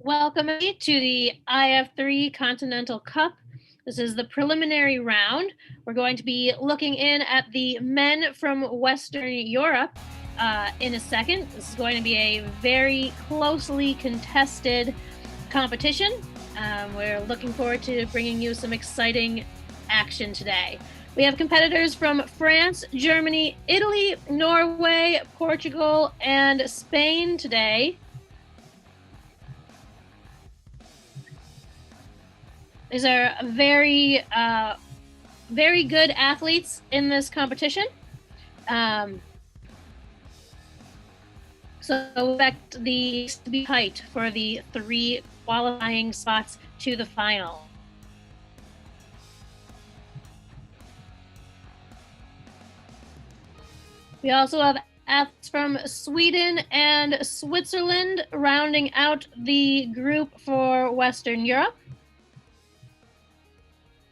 Welcome to the iF3 Continental Cup. This is the preliminary round. We're going to be looking in at the men from Western Europe in a second. This is going to be a very closely contested competition. We're looking forward to bringing you some exciting action today. We have competitors from France, Germany, Italy, Norway, Portugal, and Spain today. These are very, very good athletes in this competition. So expect the to be height for the 3 qualifying spots to the final. We also have athletes from Sweden and Switzerland rounding out the group for Western Europe.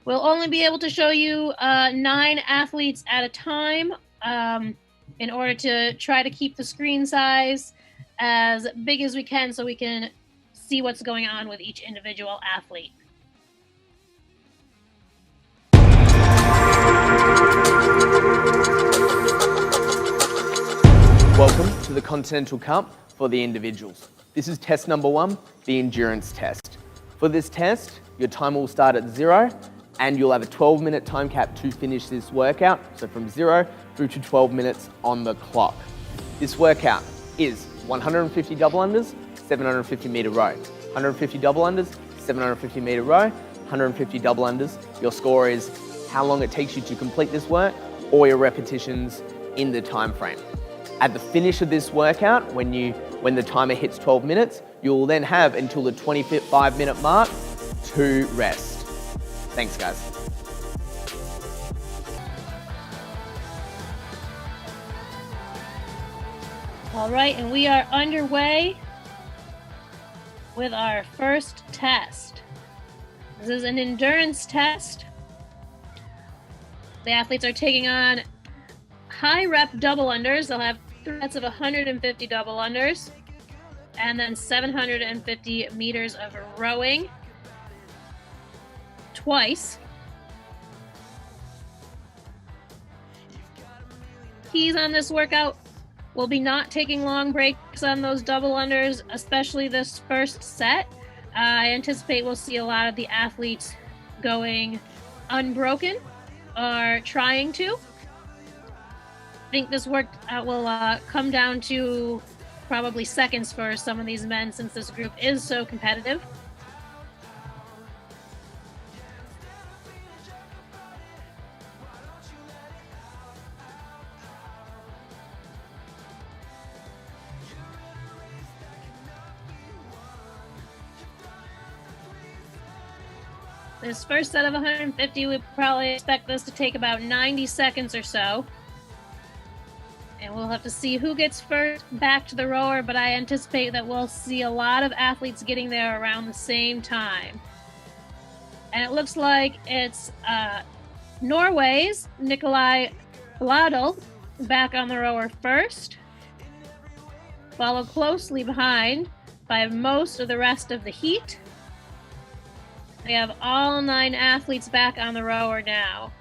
We'll only be able to show you 9 athletes at a time in order to try to keep the screen size as big as we can so we can see what's going on with each individual athlete. Welcome to the Continental Cup for the individuals. This is test number 1, the endurance test. For this test, your time will start at 0 and you'll have a 12-minute time cap to finish this workout, so from 0 through to 12 minutes on the clock. This workout is 150 double unders, 750 meter row, 150 double unders, 750 meter row, 150 double unders. Your score is how long it takes you to complete this work or your repetitions in the time frame. At the finish of this workout, when the timer hits 12 minutes, you'll then have until the 25-minute mark to rest. Thanks, guys. All right, and we are underway with our first test. This is an endurance test. The athletes are taking on high rep double unders. They'll have 3 sets of 150 double unders and then 750 meters of rowing twice. Keys on this workout will be not taking long breaks on those double unders, especially this first set. I anticipate we'll see a lot of the athletes going unbroken or trying to. I think this workout will come down to probably seconds for some of these men since this group is so competitive. This first set of 150, we probably expect this to take about 90 seconds or so. And we'll have to see who gets first back to the rower, but I anticipate that we'll see a lot of athletes getting there around the same time. And it looks like it's Norway's Nikolai Bladel back on the rower first, followed closely behind by most of the rest of the heat. We have all 9 athletes back on the rower now.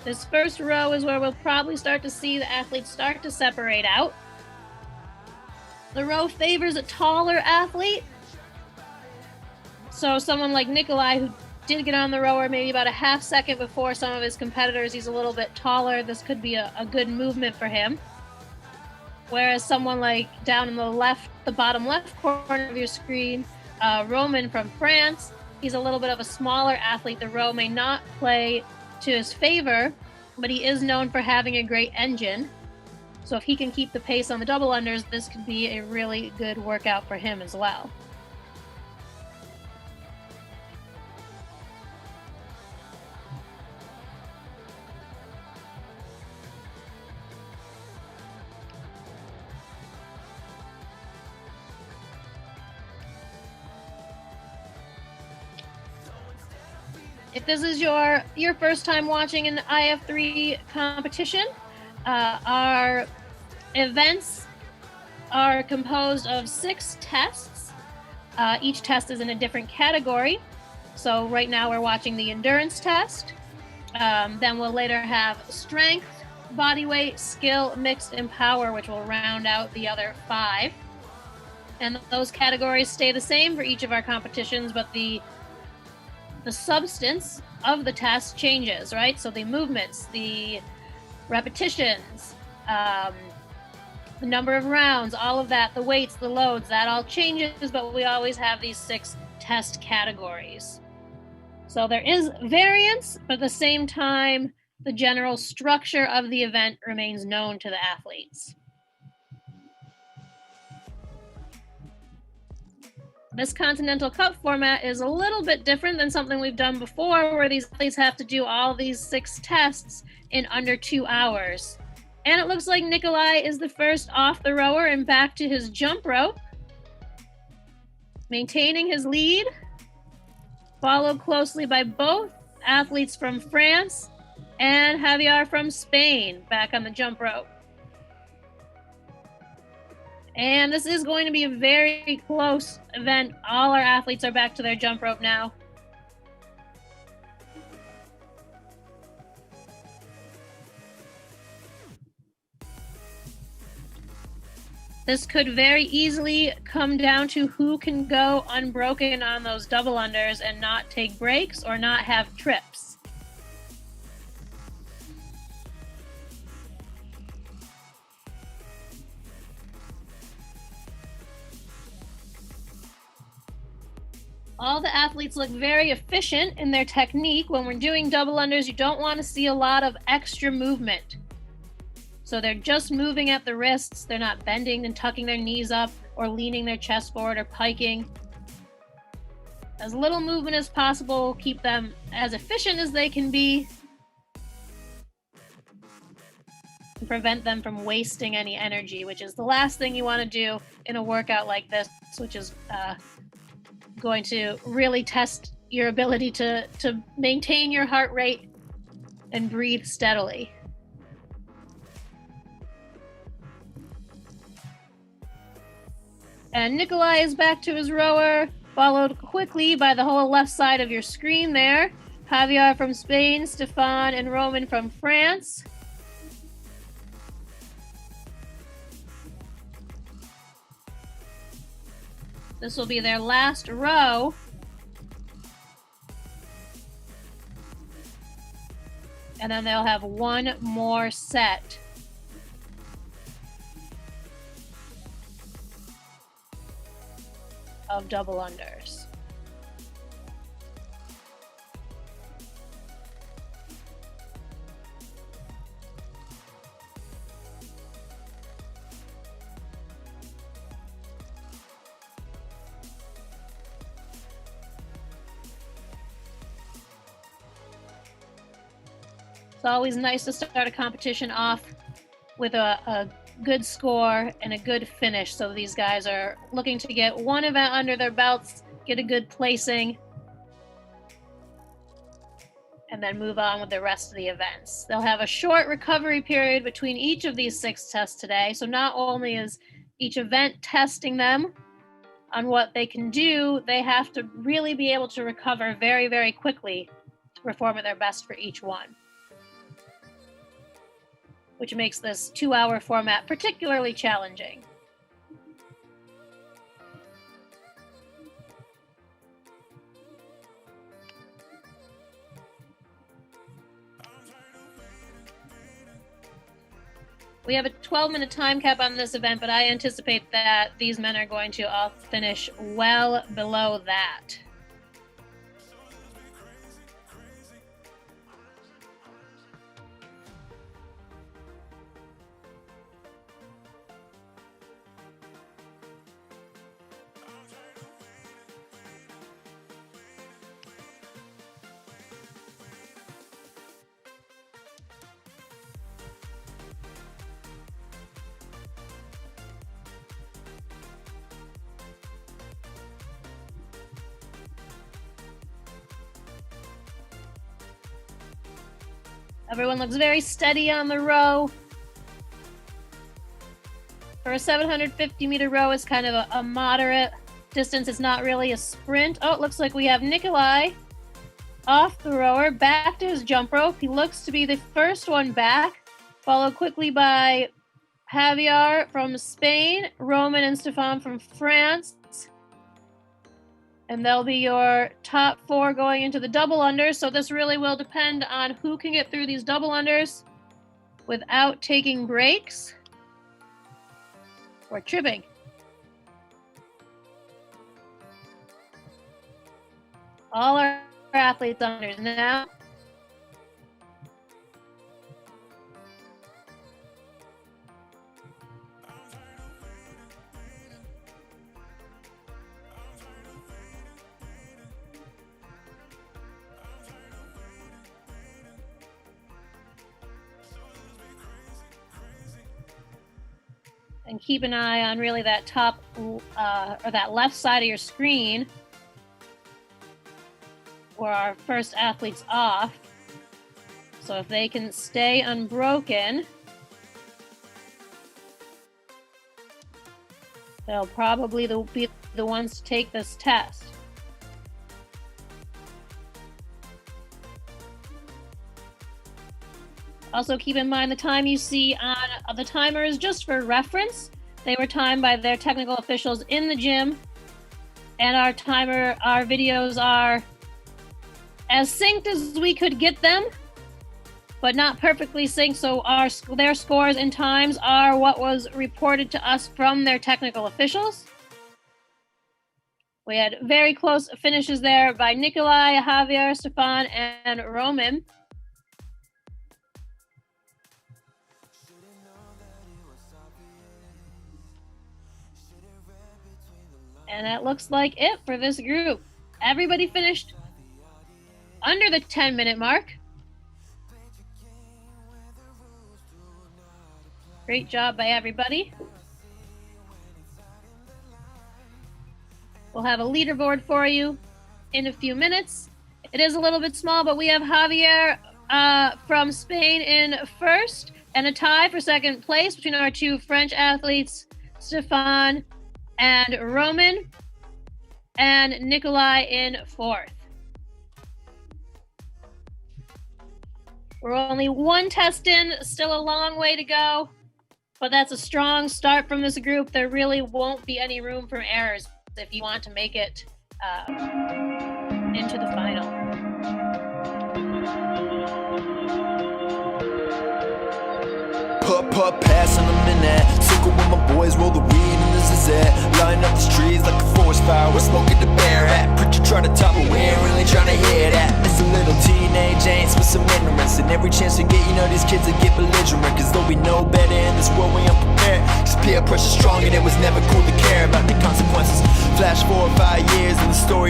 This first row is where we'll probably start to see the athletes start to separate out. The row favors a taller athlete. So someone like Nikolai, who did get on the rower maybe about a half second before some of his competitors, he's a little bit taller. This could be a good movement for him. Whereas someone like down in the bottom left corner of your screen, Roman from France, he's a little bit of a smaller athlete. The row may not play to his favor, but he is known for having a great engine. So if he can keep the pace on the double unders, this could be a really good workout for him as well. If this is your first time watching an iF3 competition, our events are composed of 6 tests. Each test is in a different category. So right now we're watching the endurance test. Then we'll later have strength, body weight, skill, mixed, and power, which will round out the other 5. And those categories stay the same for each of our competitions, but the substance of the test changes, right? So the movements, the repetitions, the number of rounds, all of that, the weights, the loads, that all changes, but we always have these 6 test categories. So there is variance, but at the same time, the general structure of the event remains known to the athletes. This Continental Cup format is a little bit different than something we've done before, where these athletes have to do all these 6 tests in under 2 hours. And it looks like Nikolai is the first off the rower and back to his jump rope, maintaining his lead, followed closely by both athletes from France and Javier from Spain back on the jump rope. And this is going to be a very close event. All our athletes are back to their jump rope now. This could very easily come down to who can go unbroken on those double unders and not take breaks or not have trips. All the athletes look very efficient in their technique. When we're doing double unders, you don't want to see a lot of extra movement. So they're just moving at the wrists. They're not bending and tucking their knees up or leaning their chest forward or piking. As little movement as possible, keep them as efficient as they can be, and prevent them from wasting any energy, which is the last thing you want to do in a workout like this, which is going to really test your ability to maintain your heart rate and breathe steadily. And Nikolai is back to his rower, followed quickly by the whole left side of your screen there. Javier from Spain, Stefan and Roman from France. This will be their last row. And then they'll have one more set. Of double unders. It's always nice to start a competition off with a good score and a good finish. So these guys are looking to get one event under their belts, get a good placing, and then move on with the rest of the events. They'll have a short recovery period between each of these 6 tests today. So not only is each event testing them on what they can do, they have to really be able to recover very, very quickly to perform at their best for each one, which makes this 2-hour format particularly challenging. We have a 12-minute time cap on this event, but I anticipate that these men are going to all finish well below that. Everyone looks very steady on the row. For a 750-meter row, it's kind of a moderate distance. It's not really a sprint. Oh, it looks like we have Nikolai off the rower, back to his jump rope. He looks to be the first one back, followed quickly by Javier from Spain, Roman and Stefan from France. And they'll be your top 4 going into the double unders. So this really will depend on who can get through these double unders without taking breaks or tripping. All our athletes unders now. And keep an eye on really that top or that left side of your screen where our first athlete's off. So if they can stay unbroken, they'll probably be the ones to take this test. Also keep in mind the time you see on the timer is just for reference. They were timed by their technical officials in the gym. And our videos are as synced as we could get them, but not perfectly synced. So their scores and times are what was reported to us from their technical officials. We had very close finishes there by Nikolai, Javier, Stefan, and Roman. And that looks like it for this group. Everybody finished under the 10-minute mark. Great job by everybody. We'll have a leaderboard for you in a few minutes. It is a little bit small, but we have Javier from Spain in first and a tie for second place between our 2 French athletes, Stefan and Roman, and Nikolai in 4th. We're only 1 test in, still a long way to go, but that's a strong start from this group. There really won't be any room for errors if you want to make it into the final. Put pass on them in that. Circle with my boys, roll the weed and this is it. Line up these trees like a forest fire. We're smoking the bear hat. Preacher trying to top it, we ain't really trying to hear that. It's a little teenage angst with some ignorance. And every chance we get, you know, these kids will get belligerent. Cause though we know better in this world, we unprepared. Cause peer pressure strong and it was never cool to care about the consequences. Flash 4 or 5 years in the story.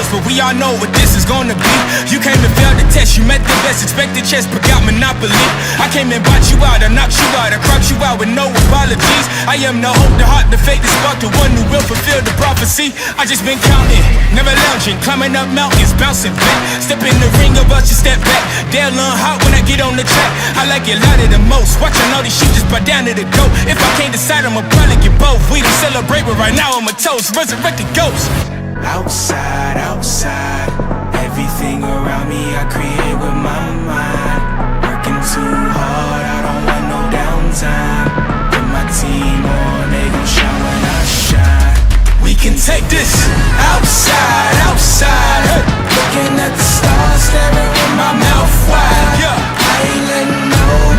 But we all know what this is gonna be. You came and failed the test, you met the best, expected chess, but got monopoly. I came and bought you out, I knocked you out, I cropped you out with no apologies. I am the hope, the heart, the faith, the spark, the one who will fulfill the prophecy. I just been counting, never lounging, climbing up mountains, bouncing back. Step in the ring of us, you step back. They'll learn hot when I get on the track. I like it louder the most, watching all these shit just buy down to the goat. If I can't decide, I'ma probably get both. We don't celebrate, but right now I'm a toast, resurrected ghost. Outside, outside, everything around me I create with my mind. Working too hard, I don't want no downtime. Put my team on, they gon' shine when I shine. We can take this outside, outside. Hey. Looking at the stars, staring with my mouth wide. Yeah. I ain't letting no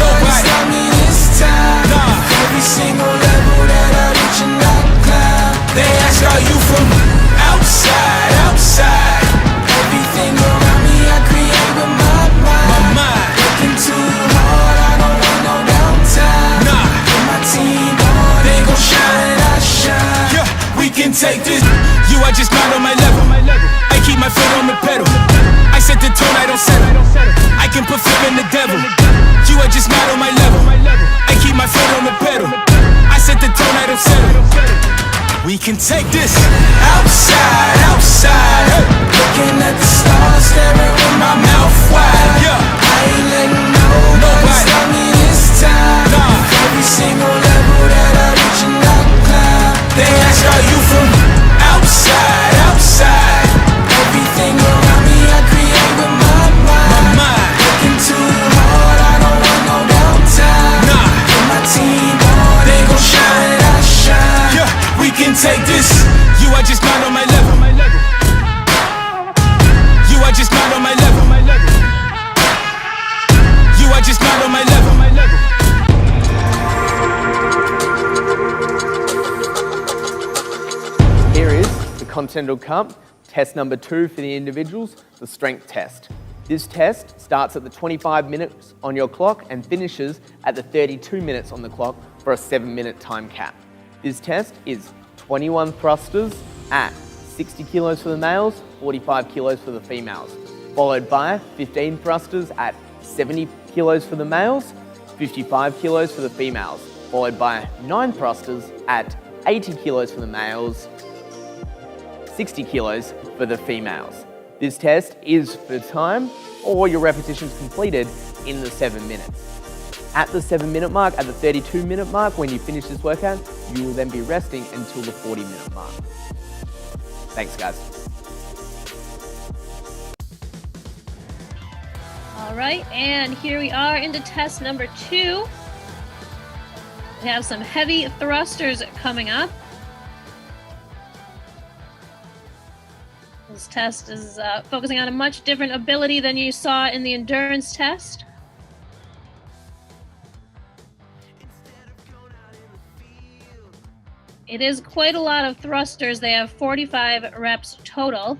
can take this outside, outside. Hey. Looking at the stars, staring with my mouth wide. Yeah. I ain't letting nobody stop me this time. Nah. Every single level that I reach and I climb. They ask, are you from outside, outside? Everything around me I create with my mind. Working too hard, I don't want no downtime. Nah. Put my team on, they gon' shine, I shine. Yeah, we can take this. You are just not on my level. You are just not on my level. You are just not on my level. Here is the Continental Cup, test number 2 for the individuals, the strength test. This test starts at the 25 minutes on your clock and finishes at the 32 minutes on the clock for a 7-minute time cap. This test is 21 thrusters at 60 kilos for the males, 45 kilos for the females, followed by 15 thrusters at 70 kilos for the males, 55 kilos for the females, followed by 9 thrusters at 80 kilos for the males, 60 kilos for the females. This test is for time or your repetitions completed in the 7 minutes. At the 7-minute mark, at the 32-minute mark, when you finish this workout, you will then be resting until the 40-minute mark. Thanks, guys. All right, and here we are into test number 2. We have some heavy thrusters coming up. This test is focusing on a much different ability than you saw in the endurance test. It is quite a lot of thrusters. They have 45 reps total.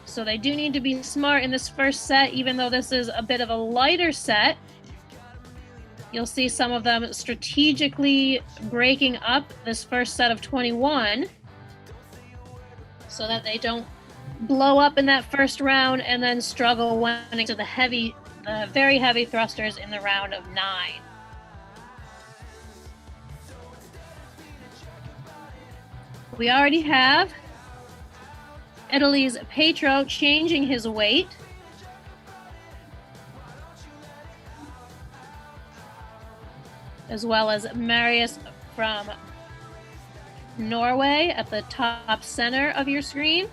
So they do need to be smart in this first set, even though this is a bit of a lighter set. You'll see some of them strategically breaking up this first set of 21 so that they don't blow up in that first round and then struggle when into the very heavy thrusters in the round of 9. We already have Italy's Petro changing his weight. As well as Marius from Norway at the top center of your screen.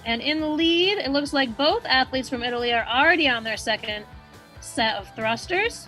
And in the lead, it looks like both athletes from Italy are already on their second set of thrusters.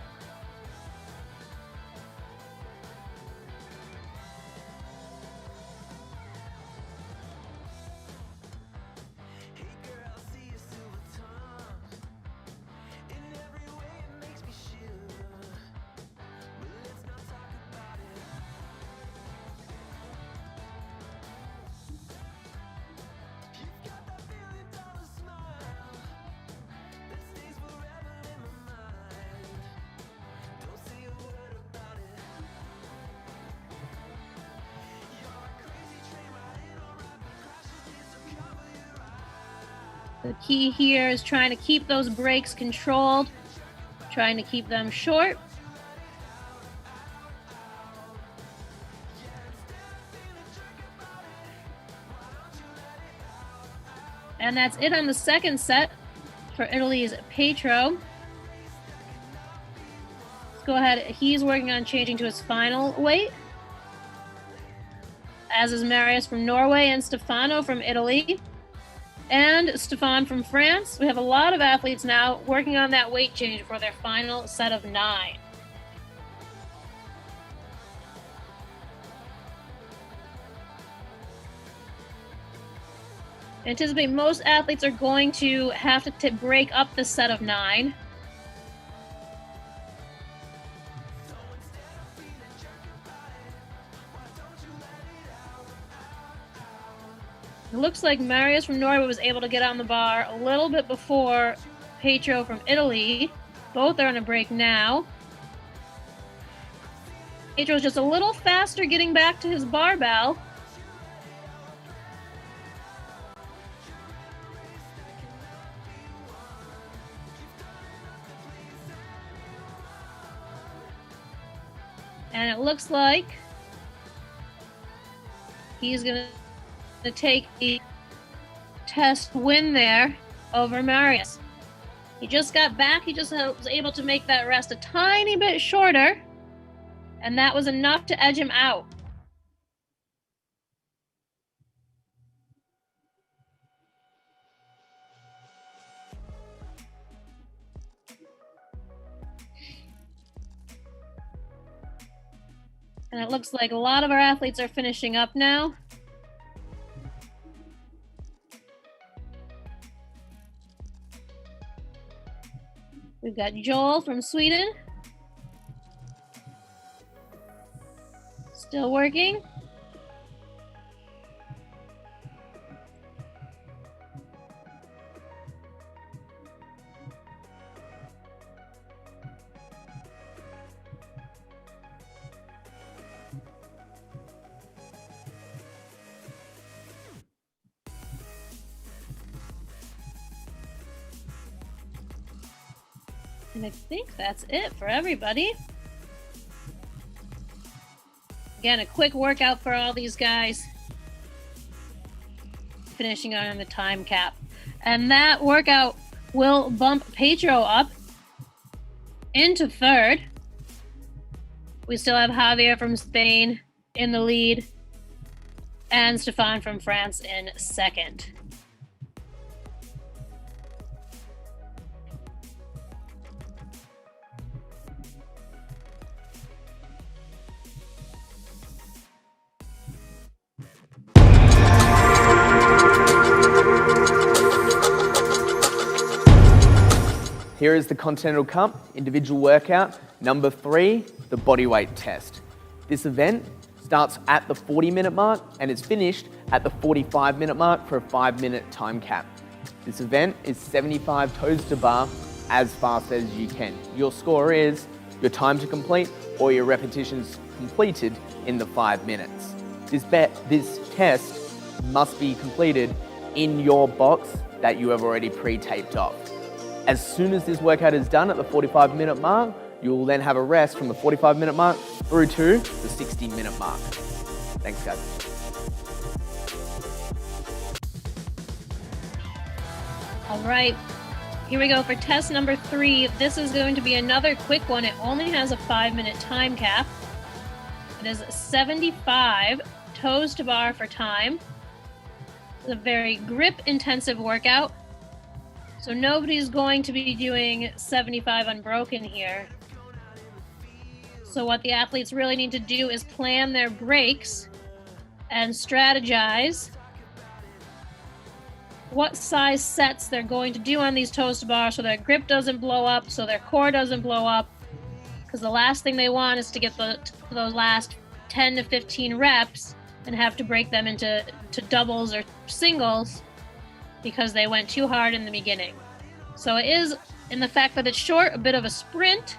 The key here is trying to keep those brakes controlled, trying to keep them short. And that's it on the second set for Italy's Petro. Let's go ahead. He's working on changing to his final weight, as is Marius from Norway and Stefano from Italy. And Stefan from France. We have a lot of athletes now working on that weight change for their final set of 9. Anticipate most athletes are going to have to break up the set of 9. It looks like Marius from Norway was able to get on the bar a little bit before Petro from Italy. Both are on a break now. Petro's just a little faster getting back to his barbell. it looks like he's going to take the test win there over Marius. He just got back. He just was able to make that rest a tiny bit shorter, and that was enough to edge him out. And it looks like a lot of our athletes are finishing up now. We've got Joel from Sweden. Still working. And I think that's it for everybody. Again, a quick workout for all these guys. Finishing on the time cap. And that workout will bump Pedro up into third. We still have Javier from Spain in the lead and Stefan from France in second. Here is the Continental Cup individual workout, number 3, the bodyweight test. This event starts at the 40-minute mark and is finished at the 45-minute mark for a 5-minute time cap. This event is 75 toes to bar as fast as you can. Your score is your time to complete or your repetitions completed in the 5 minutes. This test must be completed in your box that you have already pre-taped off. As soon as this workout is done at the 45-minute mark, you will then have a rest from the 45-minute mark through to the 60-minute mark. Thanks, guys. All right, here we go for test number 3. This is going to be another quick one. It only has a 5-minute time cap. It is 75 toes to bar for time. It's a very grip-intensive workout. So nobody's going to be doing 75 unbroken here. So what the athletes really need to do is plan their breaks and strategize what size sets they're going to do on these toes to bar so their grip doesn't blow up, so their core doesn't blow up. Because the last thing they want is to get those last 10 to 15 reps and have to break them into doubles or singles because they went too hard in the beginning. So it is, in the fact that it's short, a bit of a sprint,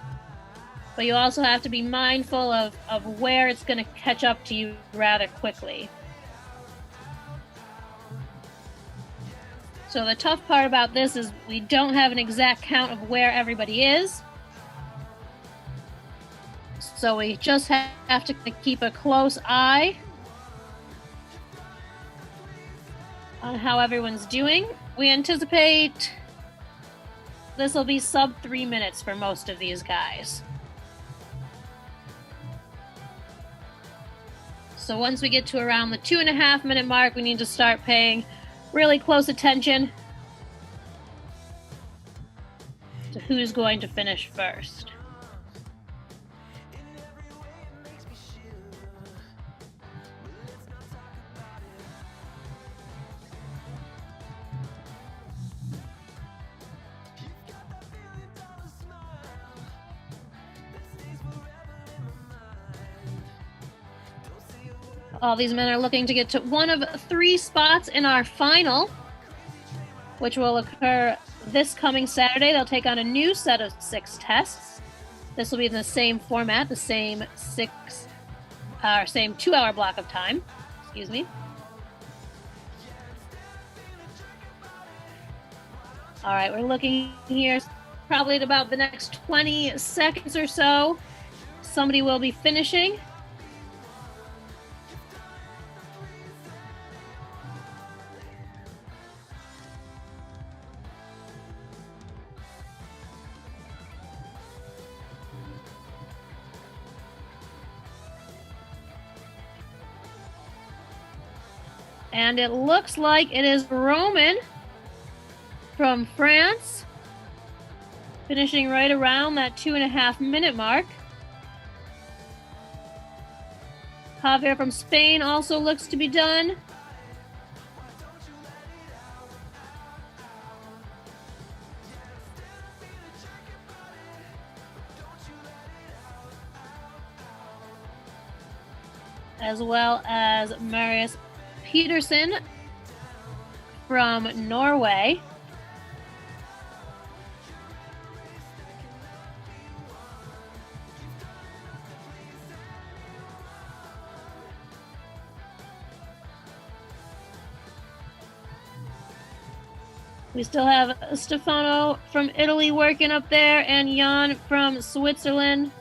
but you also have to be mindful of where it's going to catch up to you rather quickly. So the tough part about this is we don't have an exact count of where everybody is. So we just have to keep a close eye on how everyone's doing. We anticipate this will be sub 3 minutes for most of these guys. So once we get to around the 2.5 minute mark, we need to start paying really close attention to who's going to finish first. All these men are looking to get to one of 3 spots in our final, which will occur this coming Saturday. They'll take on a new set of 6 tests. This will be in the same format, the same 2-hour block of time. Excuse me. All right, we're looking here probably at about the next 20 seconds or so. Somebody will be finishing. And it looks like it is Roman from France, finishing right around that 2.5-minute mark. Javier from Spain also looks to be done. As well as Marius Peterson from Norway. We still have Stefano from Italy working up there and Jan from Switzerland.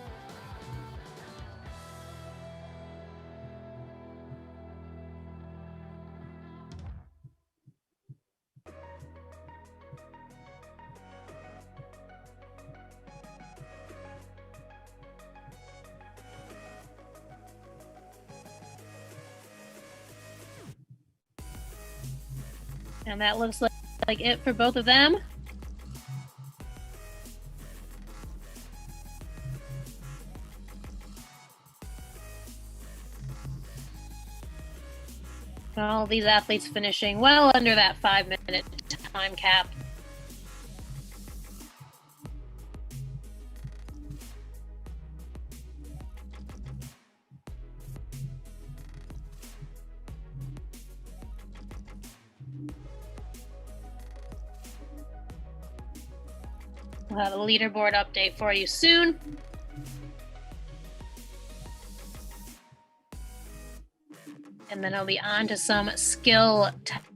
And that looks like it for both of them. All these athletes finishing well under that 5-minute time cap. We'll have a leaderboard update for you soon. And then I'll be on to some skill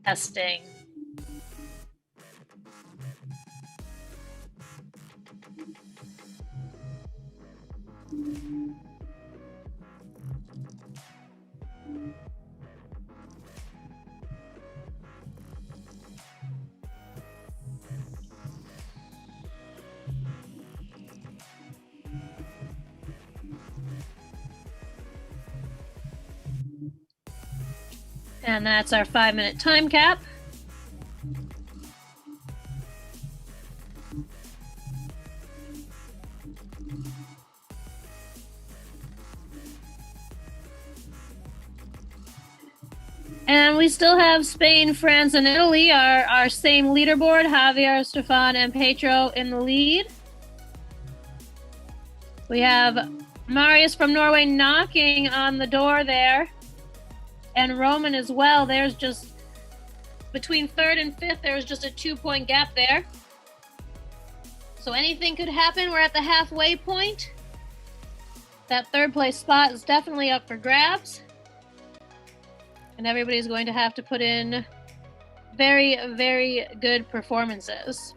testing. And that's our 5-minute time cap. And we still have Spain, France, and Italy, our same leaderboard. Javier, Stefan, and Petro in the lead. We have Marius from Norway knocking on the door there. And Roman as well. There's just, between 3rd and 5th, there's just a 2-point gap there. So anything could happen. We're at the halfway point. That 3rd place spot is definitely up for grabs. And everybody's going to have to put in very, very good performances.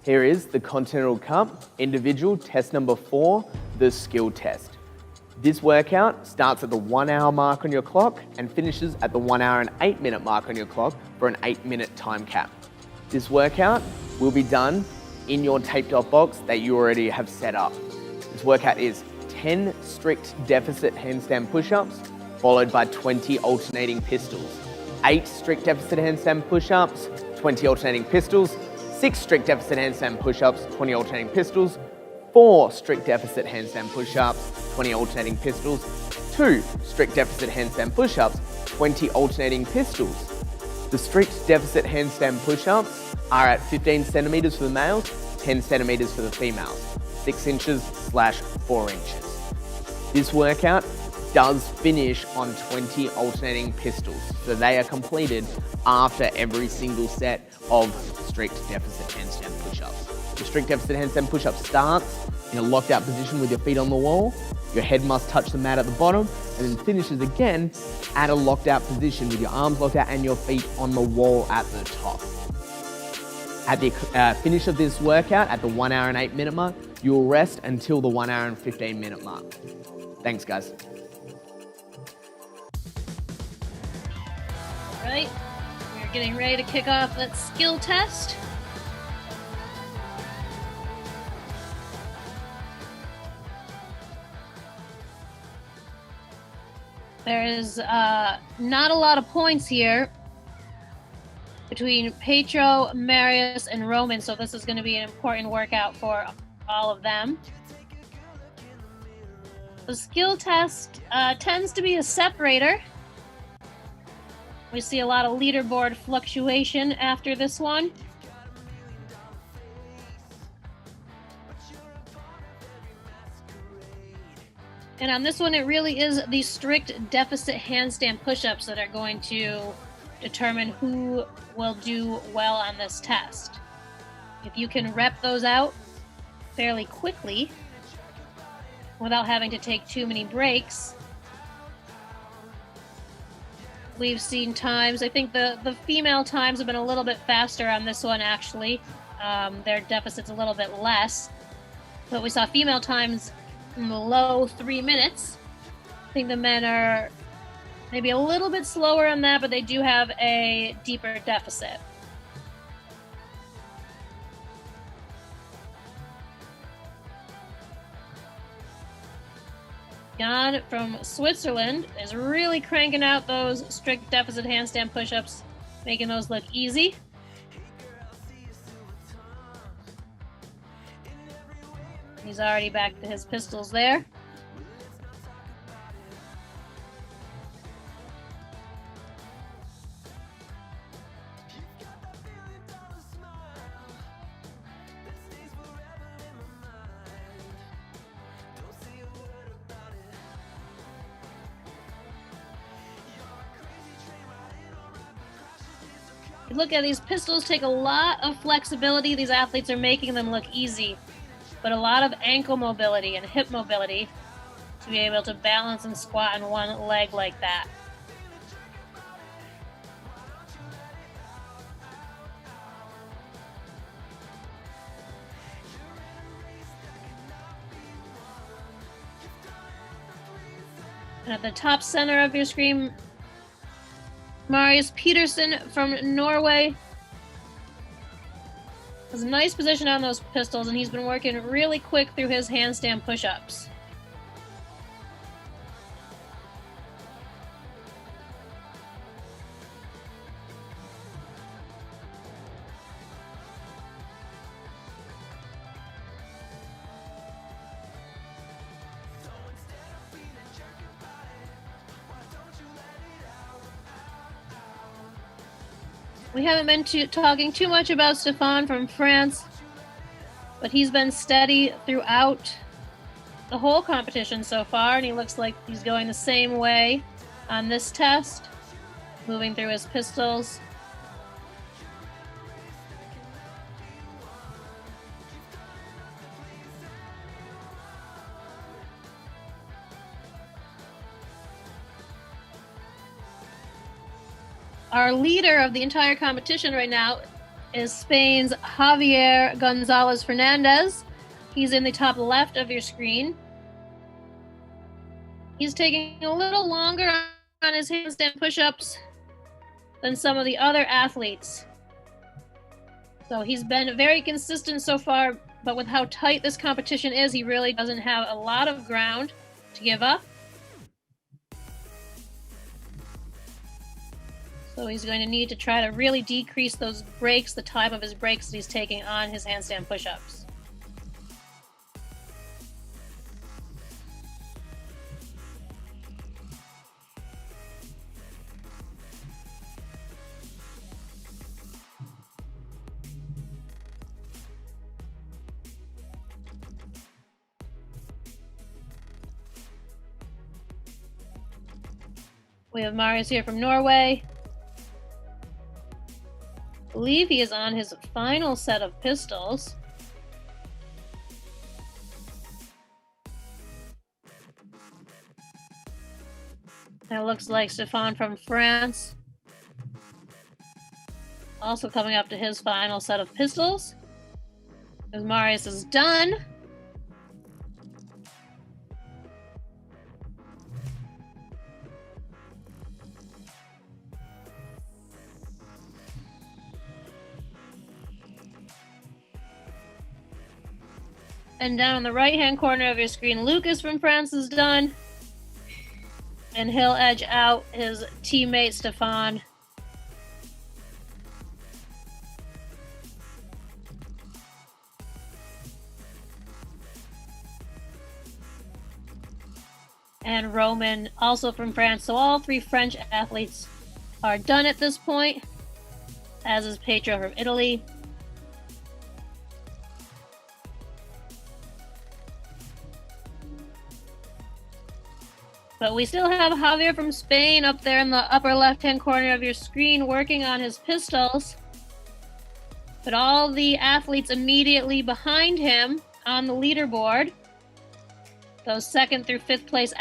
Here is the Continental Cup individual test number 4, the skill test. This workout starts at the 1 hour mark on your clock and finishes at the 1 hour and 8 minute mark on your clock for an 8-minute time cap. This workout will be done in your taped off box that you already have set up. This workout is 10 strict deficit handstand push-ups, followed by 20 alternating pistols. 8 strict deficit handstand push-ups, 20 alternating pistols. 6 strict deficit handstand push-ups, 20 alternating pistols. 4 strict deficit handstand push-ups, 20 alternating pistols. 2 strict deficit handstand push-ups, 20 alternating pistols. The strict deficit handstand push-ups are at 15 centimeters for the males, 10 centimeters for the females, 6 inches/4 inches. This workout does finish on 20 alternating pistols, so they are completed after every single set of strict deficit handstand push-ups. The strict deficit handstand push-up starts in a locked out position with your feet on the wall. Your head must touch the mat at the bottom, and then finishes again at a locked out position with your arms locked out and your feet on the wall at the top. At the finish of this workout, at the 1 hour and 8 minute mark, you will rest until the 1 hour and 15 minute mark. Thanks, guys. All right, we're getting ready to kick off that skill test. There is not a lot of points here between Petro, Marius, and Roman, so this is going to be an important workout for all of them. The skill test tends to be a separator. We see a lot of leaderboard fluctuation after this one. And on this one, it really is the strict deficit handstand push-ups that are going to determine who will do well on this test. If you can rep those out fairly quickly without having to take too many breaks, we've seen times, I think the female times have been a little bit faster on this one actually. Their deficit's a little bit less, but we saw female times in the low 3 minutes. I think the men are maybe a little bit slower on that, but they do have a deeper deficit. Jan from Switzerland is really cranking out those strict deficit handstand push-ups, making those look easy. He's already back to his pistols there. Look at these pistols, take a lot of flexibility. These athletes are making them look easy, but a lot of ankle mobility and hip mobility to be able to balance and squat on one leg like that. And at the top center of your screen, Marius Peterson from Norway has a nice position on those pistols, and he's been working really quick through his handstand push-ups. We haven't been talking too much about Stefan from France, but he's been steady throughout the whole competition so far, and he looks like he's going the same way on this test, moving through his pistols. Our leader of the entire competition right now is Spain's Javier Gonzalez Fernandez. He's in the top left of your screen. He's taking a little longer on his handstand push-ups than some of the other athletes. So he's been very consistent so far, But with how tight this competition is, he really doesn't have a lot of ground to give up. So he's going to need to try to really decrease those breaks, the time of his breaks that he's taking on his handstand push-ups. We have Marius here from Norway. I believe he is on his final set of pistols. That looks like Stefan from France. Also coming up to his final set of pistols. As Marius is done. And down on the right-hand corner of your screen, Lucas from France is done. And he'll edge out his teammate, Stefan. And Roman, also from France. So all three French athletes are done at this point, as is Pedro from Italy. But we still have Javier from Spain up there in the upper left-hand corner of your screen working on his pistols. But all the athletes immediately behind him on the leaderboard, those second through fifth place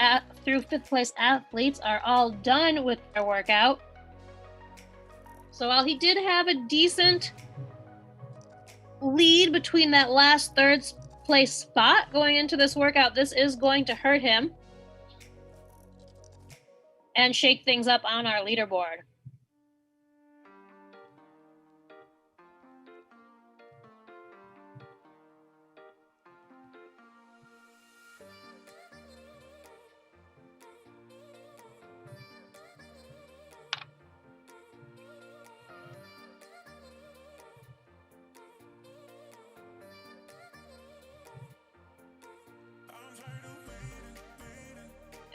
athletes are all done with their workout. So while he did have a decent lead between that last third place spot going into this workout, this is going to hurt him and shake things up on our leaderboard.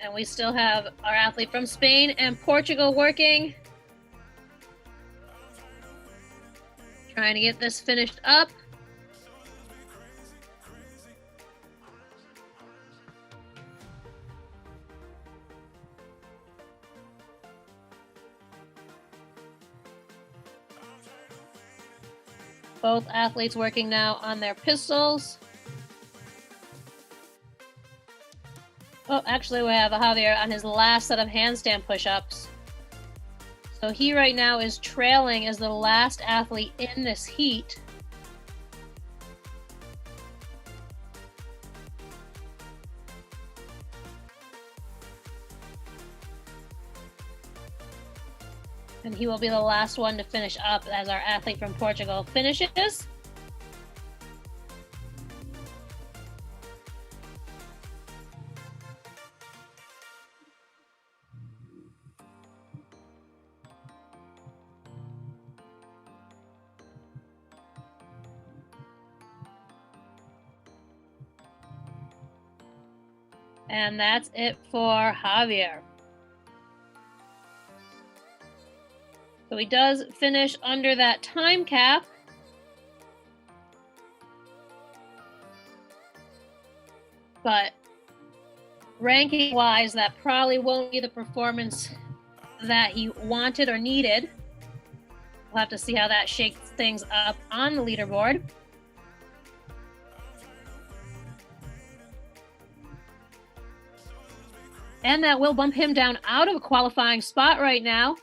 And we still have our athlete from Spain and Portugal working. Trying to get this finished up. Both athletes working now on their pistols. Oh, actually, we have Javier on his last set of handstand push-ups. So he right now is trailing as the last athlete in this heat. And he will be the last one to finish up as our athlete from Portugal finishes. And that's it for Javier. So he does finish under that time cap. But ranking-wise, that probably won't be the performance that he wanted or needed. We'll have to see how that shakes things up on the leaderboard. And that will bump him down out of a qualifying spot right now,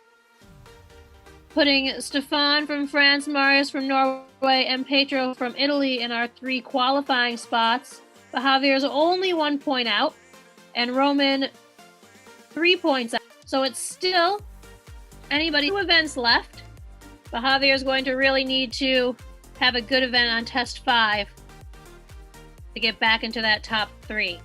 putting Stefan from France, Marius from Norway, and Pedro from Italy in our 3 qualifying spots. But Javier's only 1 point out, and Roman 3 points out. So it's still anybody 2 events left, but Javier's going to really need to have a good event on test 5 to get back into that top 3.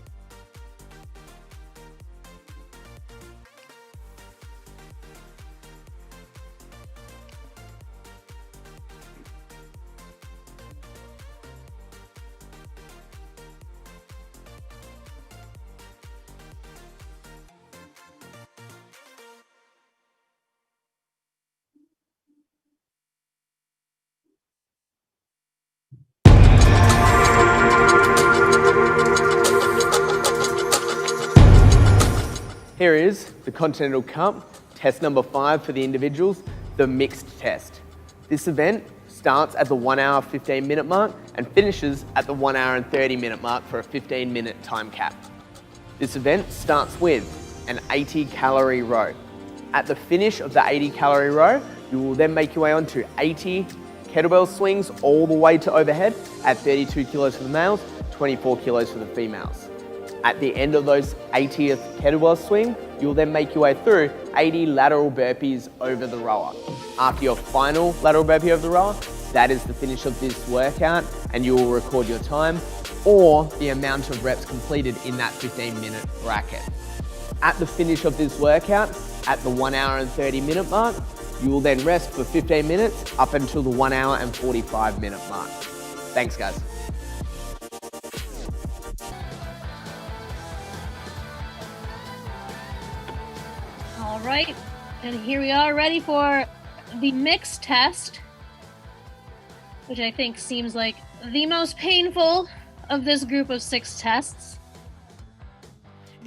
Here is the Continental Cup, test number 5 for the individuals, the mixed test. This event starts at the 1 hour 15 minute mark and finishes at the 1 hour and 30 minute mark for a 15-minute time cap. This event starts with an 80-calorie row. At the finish of the 80-calorie row, you will then make your way onto 80 kettlebell swings all the way to overhead at 32 kilos for the males, 24 kilos for the females. At the end of those 80th kettlebell swing, you'll then make your way through 80 lateral burpees over the rower. After your final lateral burpee over the rower, that is the finish of this workout, and you will record your time or the amount of reps completed in that 15-minute bracket. At the finish of this workout, at the 1 hour and 30 minute mark, you will then rest for 15 minutes up until the 1 hour and 45 minute mark. Thanks, guys. All right, and here we are ready for the mixed test, which I think seems like the most painful of this group of 6 tests.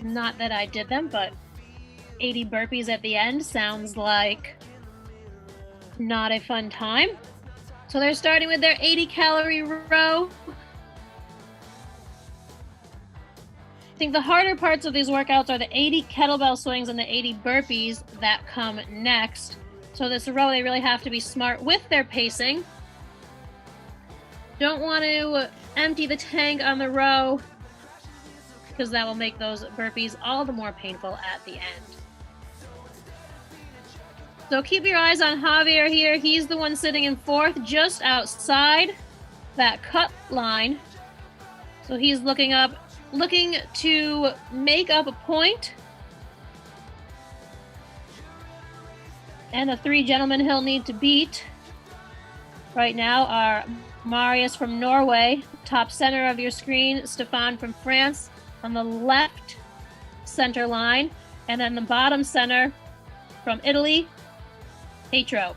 Not that I did them, but 80 burpees at the end sounds like not a fun time. So they're starting with their 80-calorie row. I think the harder parts of these workouts are the 80 kettlebell swings and the 80 burpees that come next. So this row, they really have to be smart with their pacing. Don't want to empty the tank on the row because that will make those burpees all the more painful at the end. So keep your eyes on Javier here. He's the one sitting in 4th, just outside that cut line. So he's looking to make up a point. And the 3 gentlemen he'll need to beat right now are Marius from Norway, top center of your screen, Stefan from France on the left center line, and then the bottom center from Italy, Petro.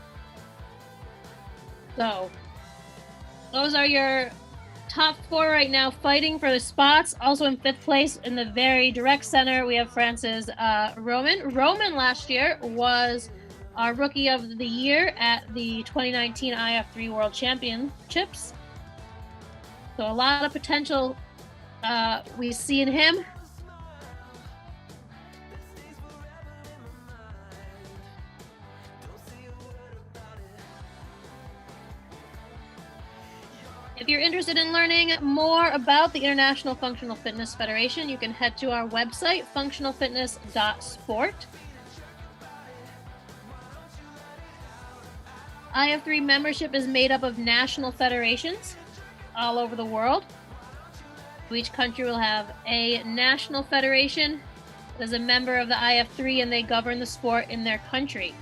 So those are your top 4 right now fighting for the spots. Also in 5th place in the very direct center, we have France's Roman. Roman last year was our Rookie of the Year at the 2019 iF3 World Championships. So a lot of potential we see in him. If you're interested in learning more about the International Functional Fitness Federation, you can head to our website, functionalfitness.sport. iF3 membership is made up of national federations all over the world. Each country will have a national federation that is a member of the iF3, and they govern the sport in their country.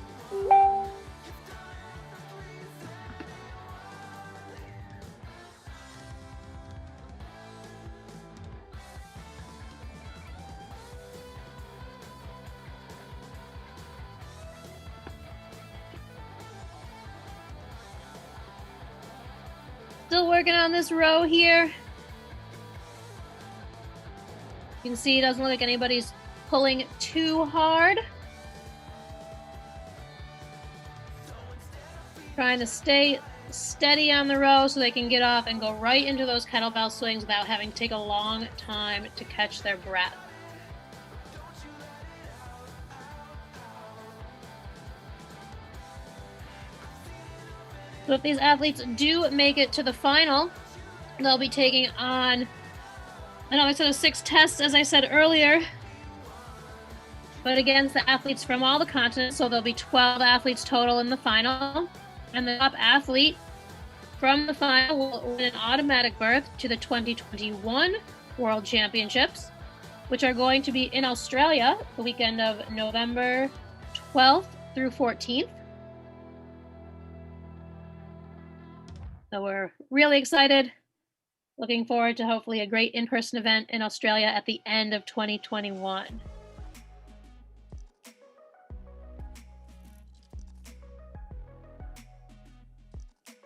Still working on this row here. You can see it doesn't look like anybody's pulling too hard. Trying to stay steady on the row so they can get off and go right into those kettlebell swings without having to take a long time to catch their breath. So if these athletes do make it to the final, they'll be taking on, I know I said 6 tests, as I said earlier, but against the athletes from all the continents, so there'll be 12 athletes total in the final. And the top athlete from the final will win an automatic berth to the 2021 World Championships, which are going to be in Australia the weekend of November 12th through 14th. So we're really excited. Looking forward to hopefully a great in-person event in Australia at the end of 2021.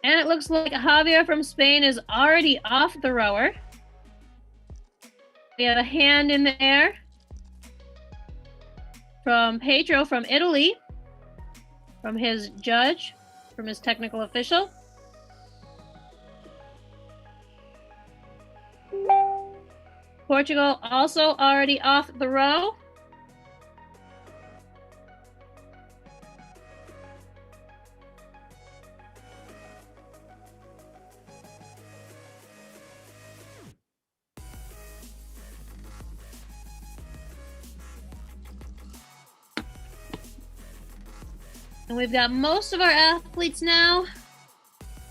And it looks like Javier from Spain is already off the rower. We have a hand in the air from Pedro from Italy, from his judge, from his technical official. Portugal also already off the row. And we've got most of our athletes now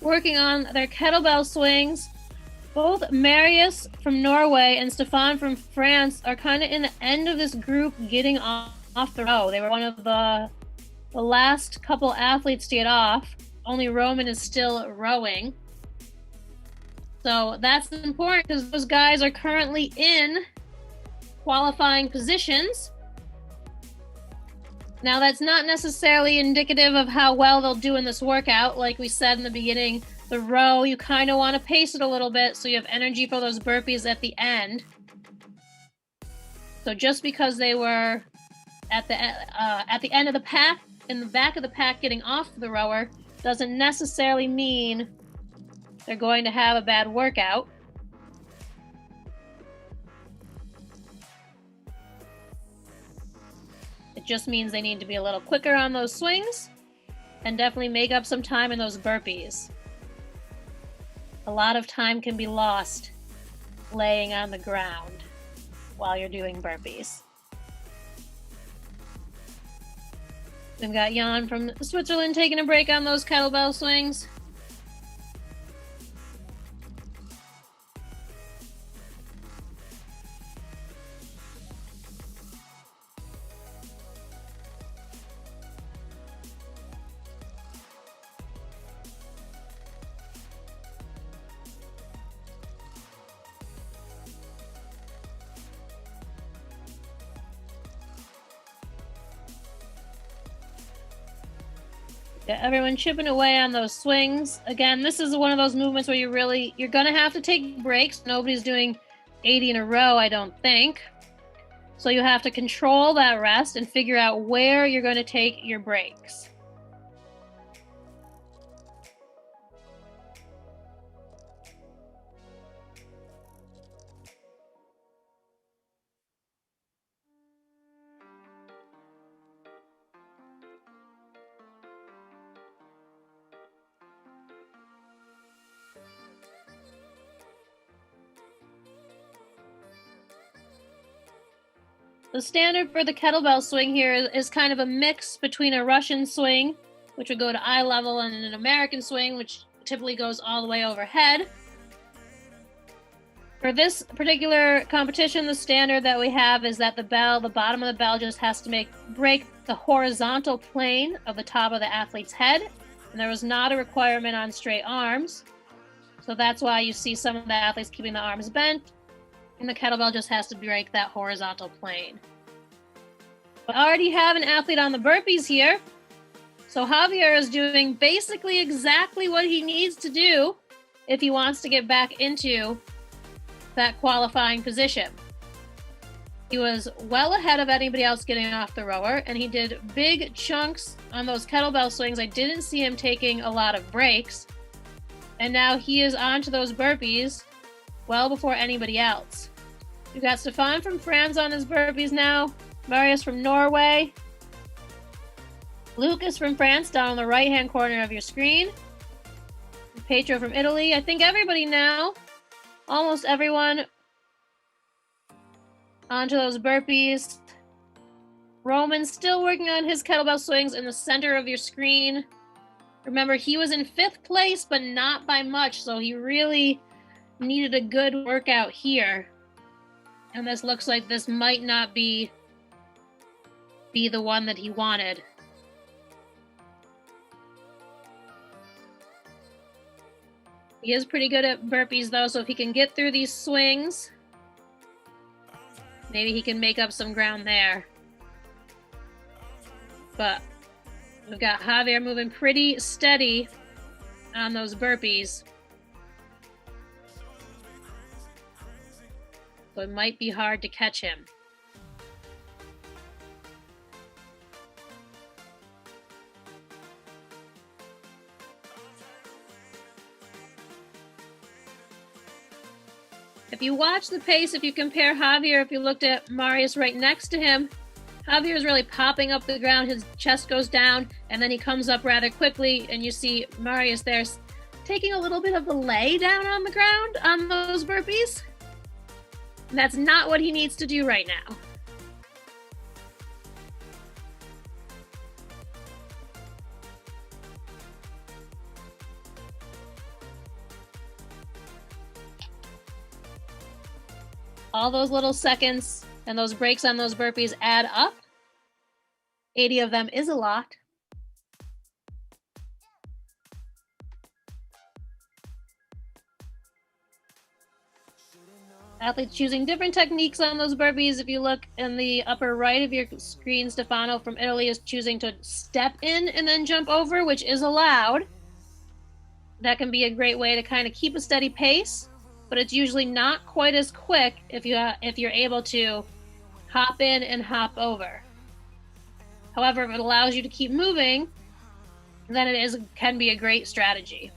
working on their kettlebell swings. Both Marius from Norway and Stefan from France are kind of in the end of this group getting off the row. They were one of the last couple athletes to get off. Only Roman is still rowing. So that's important because those guys are currently in qualifying positions. Now, that's not necessarily indicative of how well they'll do in this workout. Like we said in the beginning, the row, you kind of want to pace it a little bit so you have energy for those burpees at the end. So just because they were at the end of the pack, in the back of the pack getting off the rower, doesn't necessarily mean they're going to have a bad workout. It just means they need to be a little quicker on those swings and definitely make up some time in those burpees. A lot of time can be lost laying on the ground while you're doing burpees. We've got Jan from Switzerland taking a break on those kettlebell swings. Got everyone chipping away on those swings. Again, this is one of those movements where you're going to have to take breaks. Nobody's doing 80 in a row, I don't think. So you have to control that rest and figure out where you're going to take your breaks. The standard for the kettlebell swing here is kind of a mix between a Russian swing, which would go to eye level, and an American swing, which typically goes all the way overhead. For this particular competition, the standard that we have is that the bottom of the bell just has to break the horizontal plane of the top of the athlete's head, and there was not a requirement on straight arms. So that's why you see some of the athletes keeping the arms bent, and the kettlebell just has to break that horizontal plane. But I already have an athlete on the burpees here. So Javier is doing basically exactly what he needs to do if he wants to get back into that qualifying position. He was well ahead of anybody else getting off the rower, and he did big chunks on those kettlebell swings. I didn't see him taking a lot of breaks. And now he is on to those burpees well before anybody else. We've got Stefan from France on his burpees now, Marius from Norway, Lucas from France down on the right-hand corner of your screen, Pedro from Italy. I think everybody now, almost everyone, onto those burpees. Roman's still working on his kettlebell swings in the center of your screen. Remember, he was in 5th place, but not by much, so he really needed a good workout here. And this looks like this might not be the one that he wanted. He is pretty good at burpees, though, so if he can get through these swings, maybe he can make up some ground there. But we've got Javier moving pretty steady on those burpees. So it might be hard to catch him. If you watch the pace, if you compare Javier, if you looked at Marius right next to him, Javier is really popping up the ground, his chest goes down, and then he comes up rather quickly, and you see Marius there taking a little bit of a lay down on the ground on those burpees. And that's not what he needs to do right now. All those little seconds and those breaks on those burpees add up. 80 of them is a lot. Athletes choosing different techniques on those burpees. If you look in the upper right of your screen, Stefano from Italy is choosing to step in and then jump over, which is allowed. That can be a great way to kind of keep a steady pace, but it's usually not quite as quick if you're able to hop in and hop over. However, if it allows you to keep moving, then it can be a great strategy.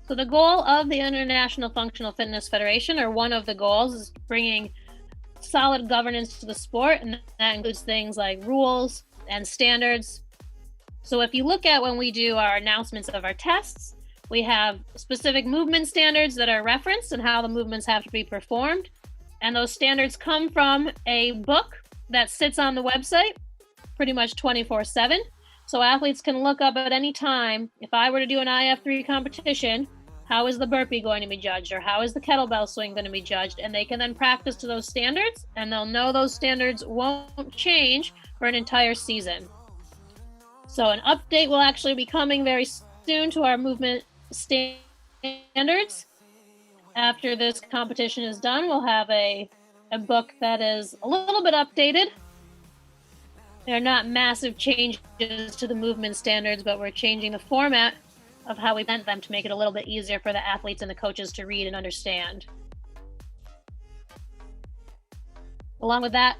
So the goal of the International Functional Fitness Federation, or one of the goals, is bringing solid governance to the sport, and that includes things like rules and standards. So if you look at when we do our announcements of our tests, we have specific movement standards that are referenced and how the movements have to be performed. And those standards come from a book that sits on the website pretty much 24/7. So athletes can look up at any time, if I were to do an iF3 competition, how is the burpee going to be judged, or how is the kettlebell swing going to be judged? And they can then practice to those standards, and they'll know those standards won't change for an entire season. So an update will actually be coming very soon to our movement standards. After this competition is done, we'll have a book that is a little bit updated. They're not massive changes to the movement standards, but we're changing the format of how we present them to make it a little bit easier for the athletes and the coaches to read and understand. Along with that,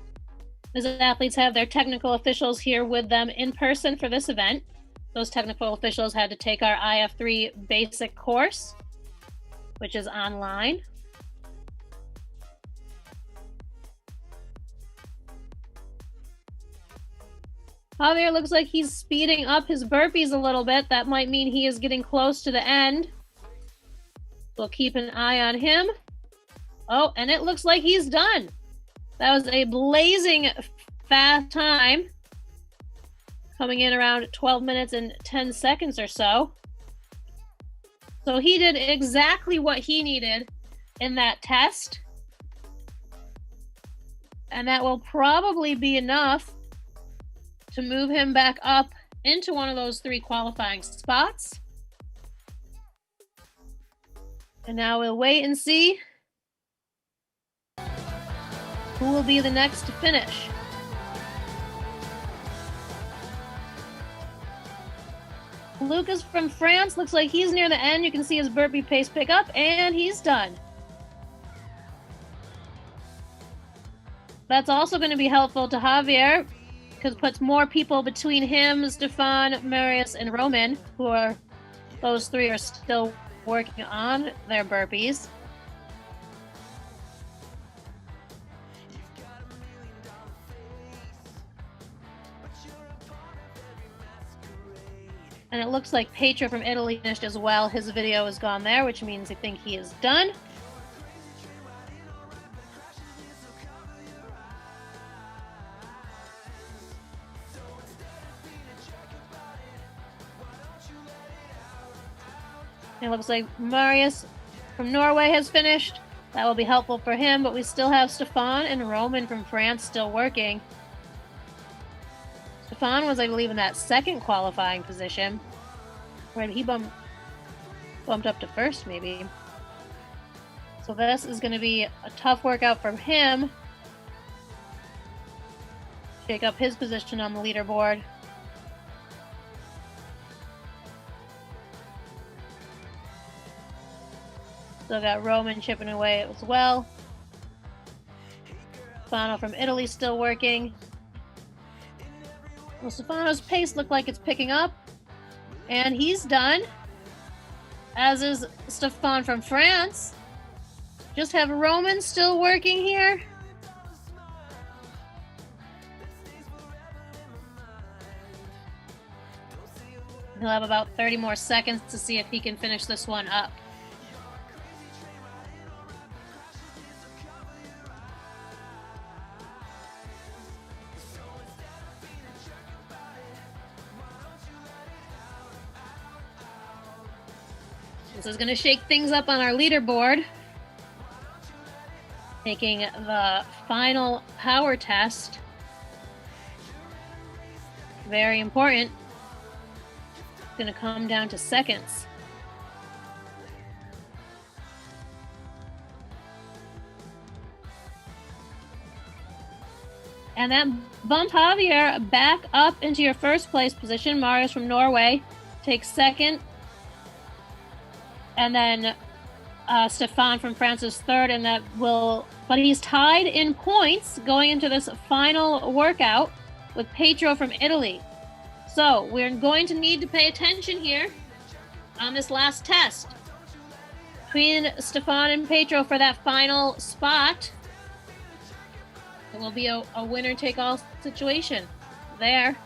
these athletes have their technical officials here with them in person for this event. Those technical officials had to take our iF3 basic course, which is online. Javier looks like he's speeding up his burpees a little bit. That might mean he is getting close to the end. We'll keep an eye on him. Oh, and it looks like he's done. That was a blazing fast time, coming in around 12 minutes and 10 seconds or so. So he did exactly what he needed in that test. And that will probably be enough to move him back up into one of those 3 qualifying spots. And now we'll wait and see who will be the next to finish. Lucas from France looks like he's near the end. You can see his burpee pace pick up, and he's done. That's also going to be helpful to Javier, because it puts more people between him, Stefan, Marius, and Roman, those 3 are still working on their burpees. And it looks like Pedro from Italy finished as well. His video is gone there, which means I think he is done. It looks like Marius from Norway has finished. That will be helpful for him, but we still have Stefan and Roman from France still working. Stefan was, I believe, in that second qualifying position. Right, he bumped up to first, maybe. So this is going to be a tough workout for him. Shake up his position on the leaderboard. Still got Roman chipping away as well. Stefano from Italy still working. Well, Stefano's pace looked like it's picking up. And he's done. As is Stefan from France. Just have Roman still working here. He'll have about 30 more seconds to see if he can finish this one up. This is going to shake things up on our leaderboard. Taking the final power test. Very important. It's going to come down to seconds. And that bumped Javier back up into your first place position. Marius from Norway takes second. And then Stefan from France is third, and but he's tied in points going into this final workout with Pedro from Italy. So we're going to need to pay attention here on this last test between Stefan and Pedro for that final spot. It will be a winner-take-all situation there.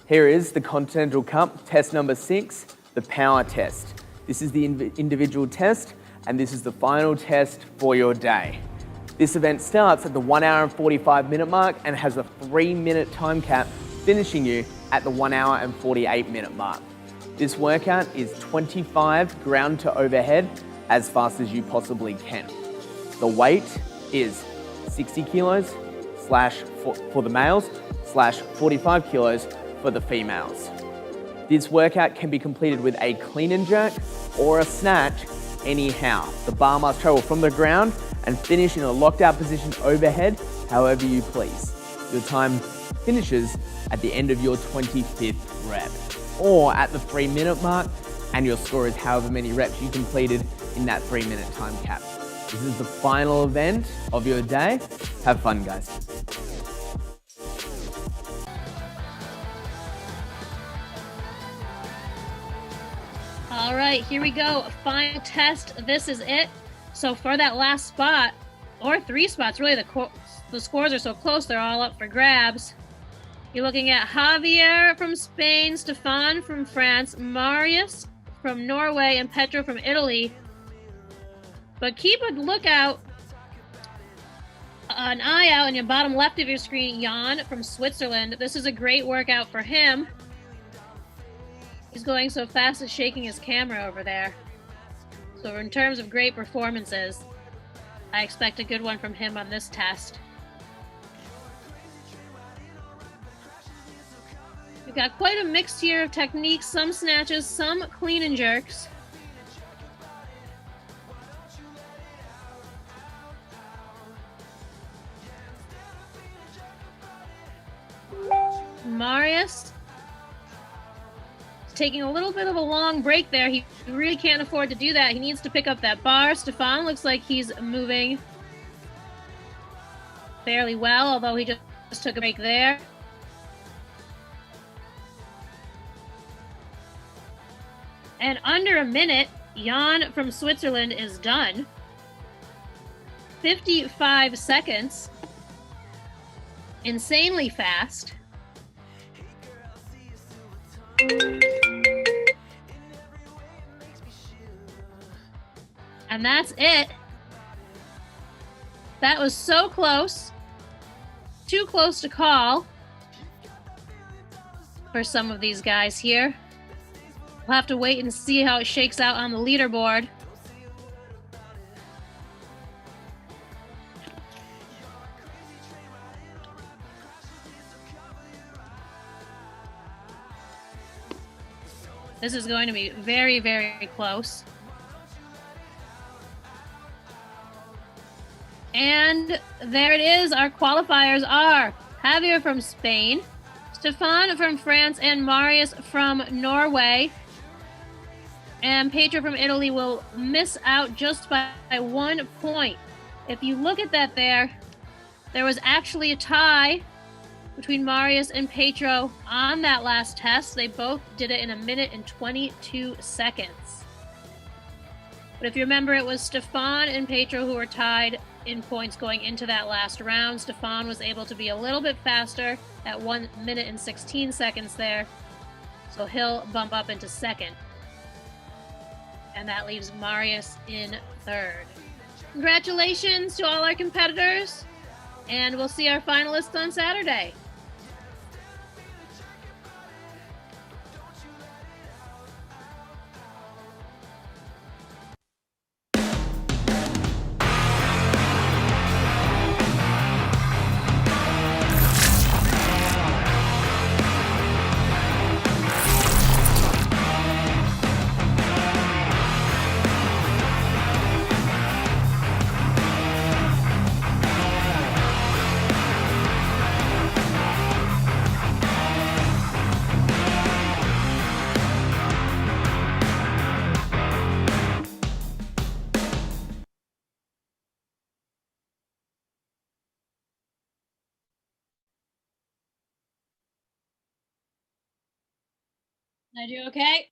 Here is the Continental Cup, test number 6, the power test. This is the individual test, and this is the final test for your day. This event starts at the 1 hour and 45 minute mark and has a 3-minute time cap, finishing you at the 1 hour and 48 minute mark. This workout is 25 ground to overhead as fast as you possibly can. The weight is 60 kilos for the males / 45 kilos for the females. This workout can be completed with a clean and jerk or a snatch anyhow. The bar must travel from the ground and finish in a locked out position overhead, however you please. Your time finishes at the end of your 25th rep or at the 3-minute mark, and your score is however many reps you completed in that 3-minute time cap. This is the final event of your day. Have fun, guys. All right, here we go. Final test. This is it. So for that last spot, or 3 spots, really, the scores are so close, they're all up for grabs. You're looking at Javier from Spain, Stefan from France, Marius from Norway, and Petro from Italy. But keep an eye out in your bottom left of your screen, Jan from Switzerland. This is a great workout for him. He's going so fast it's shaking his camera over there. So in terms of great performances, I expect a good one from him on this test. We've got quite a mix here of techniques, some snatches, some clean and jerks. Marius is taking a little bit of a long break there. He really can't afford to do that. He needs to pick up that bar. Stefan looks like he's moving fairly well, although he just took a break there. And under a minute, Jan from Switzerland is done. 55 seconds. Insanely fast. And that's it. That was so close. Too close to call for some of these guys here. We'll have to wait and see how it shakes out on the leaderboard. This is going to be very, very close. And there it is. Our qualifiers are Javier from Spain, Stefan from France, and Marius from Norway. And Petro from Italy will miss out just by 1 point. If you look at that there was actually a tie between Marius and Petro on that last test. They both did it in 1 minute and 22 seconds. But if you remember, it was Stefan and Petro who were tied in points going into that last round. Stefan was able to be a little bit faster at 1 minute and 16 seconds there. So he'll bump up into second. And that leaves Marius in third. Congratulations to all our competitors, and we'll see our finalists on Saturday. Did I do okay?